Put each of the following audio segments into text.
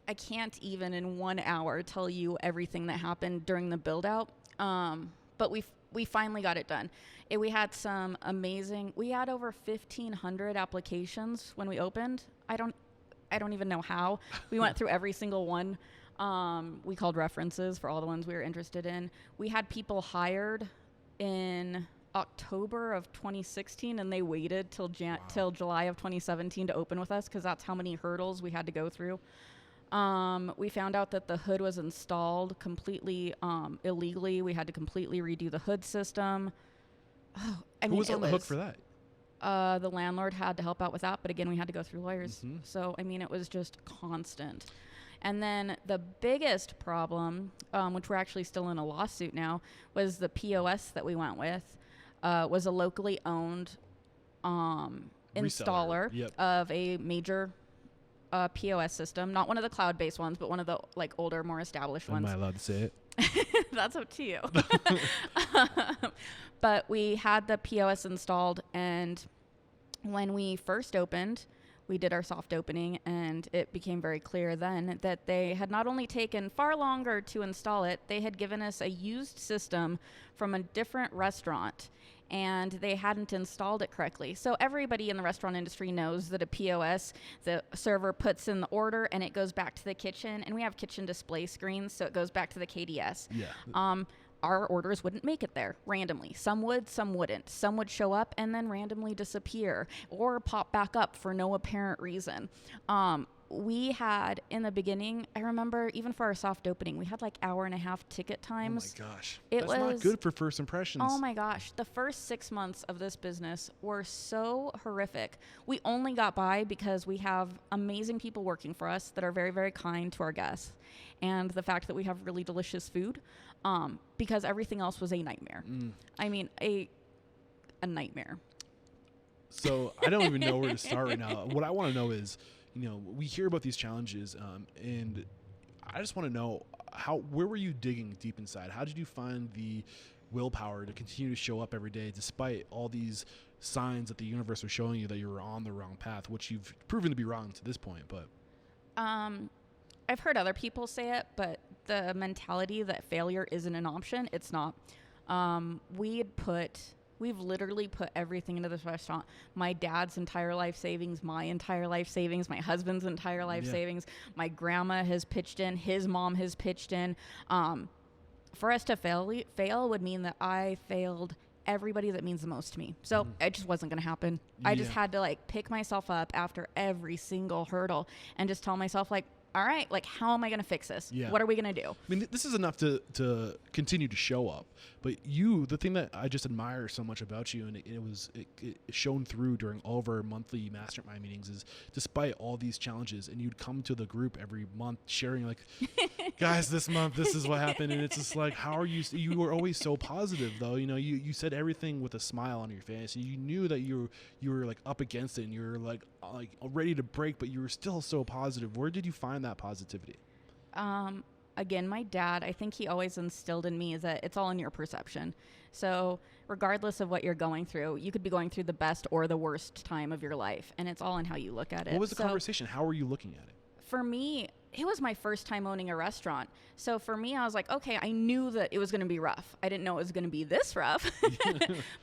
I can't even in 1 hour tell you everything that happened during the build out. But we finally got it done. We had we had over 1,500 applications when we opened. I don't even know how. We went through every single one. We called references for all the ones we were interested in. We had people hired in October of 2016, and they waited till July of 2017 to open with us because that's how many hurdles we had to go through. We found out that the hood was installed completely illegally. We had to completely redo the hood system. Who was on the hook for that? The landlord had to help out with that, but again, we had to go through lawyers. Mm-hmm. So, I mean, it was just constant. And then the biggest problem, which we're actually still in a lawsuit now, was the POS that we went with, was a locally owned installer of a major POS system. Not one of the cloud-based ones, but one of the like older, more established ones. Am I allowed to say it? That's up to you. But we had the POS installed, and when we first opened, we did our soft opening, and it became very clear then that they had not only taken far longer to install it, they had given us a used system from a different restaurant, and they hadn't installed it correctly. So everybody in the restaurant industry knows that a POS, the server puts in the order and it goes back to the kitchen, and we have kitchen display screens, so it goes back to the KDS. Yeah. Our orders wouldn't make it there randomly. Some would, some wouldn't. Some would show up and then randomly disappear or pop back up for no apparent reason. We had, in the beginning, I remember even for our soft opening, we had like 1.5-hour ticket times. Oh my gosh. That's not good for first impressions. Oh my gosh. The first 6 months of this business were so horrific. We only got by because we have amazing people working for us that are very, very kind to our guests. And the fact that we have really delicious food, because everything else was a nightmare. I mean, a nightmare. So I don't even know where to start right now. What I want to know is, we hear about these challenges, and I just want to know where were you digging deep inside? How did you find the willpower to continue to show up every day despite all these signs that the universe was showing you that you were on the wrong path, which you've proven to be wrong to this point? But I've heard other people say it, but the mentality that failure isn't an option, it's not. We've literally put everything into this restaurant. My dad's entire life savings, my entire life savings, my husband's entire life savings. My grandma has pitched in. His mom has pitched in. For us to fail would mean that I failed everybody that means the most to me. So it just wasn't going to happen. I just had to pick myself up after every single hurdle and just tell myself all right, how am I going to fix this? Yeah. What are we going to do? I mean, this is enough to continue to show up. But the thing that I just admire so much about you, and it shone through during all of our monthly mastermind meetings, is despite all these challenges, and you'd come to the group every month sharing guys, this month, this is what happened. And it's just how are you were always so positive though. You said everything with a smile on your face, and you knew that you were up against it, and you were ready to break, but you were still so positive. Where did you find that positivity? Again, my dad, I think he always instilled in me that it's all in your perception. So regardless of what you're going through, you could be going through the best or the worst time of your life, and it's all in how you look at it. What was the conversation? How were you looking at it? For me, it was my first time owning a restaurant. So for me, I was okay, I knew that it was going to be rough. I didn't know it was going to be this rough,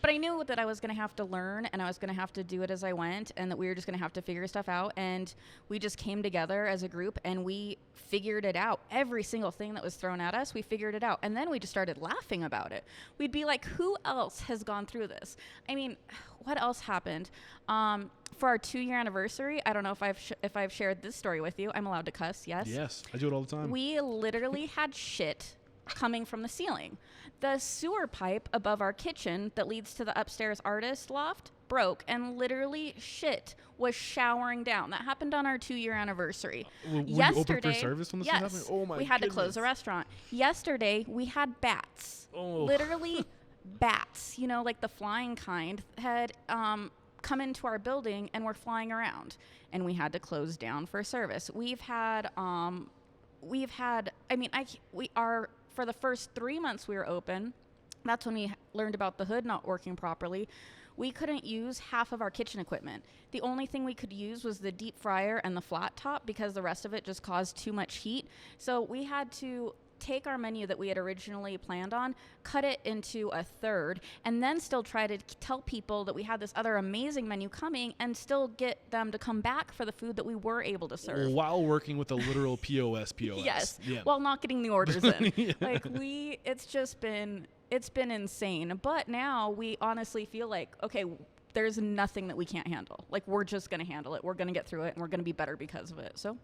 but I knew that I was going to have to learn, and I was going to have to do it as I went, and that we were just going to have to figure stuff out. And we just came together as a group, and we figured it out. Every single thing that was thrown at us, we figured it out. And then we just started laughing about it. We'd be like, who else has gone through this? I mean, what else happened? For our 2-year anniversary, I don't know if I've shared this story with you. I'm allowed to cuss, yes? Yes, I do it all the time. We literally had shit coming from the ceiling. The sewer pipe above our kitchen that leads to the upstairs artist loft broke, and literally shit was showering down. That happened on our 2-year anniversary. Were you open for service when this was happening? Oh my we had goodness. to close the restaurant. Yesterday, we had bats. Oh. Literally bats, the flying kind, had come into our building and were flying around, and we had to close down for service. For the first 3 months we were open, that's when we learned about the hood not working properly. we couldn't use half of our kitchen equipment. The only thing we could use was the deep fryer and the flat top because the rest of it just caused too much heat. So we had to take our menu that we had originally planned on, cut it into a third, and then still try to tell people that we had this other amazing menu coming and still get them to come back for the food that we were able to serve. While working with a literal POS. Yes, Yeah. while not getting the orders in. Yeah. Like it's been insane. But now we honestly feel like, okay, there's nothing that we can't handle. Like, we're just going to handle it. We're going to get through it, and we're going to be better because of it. So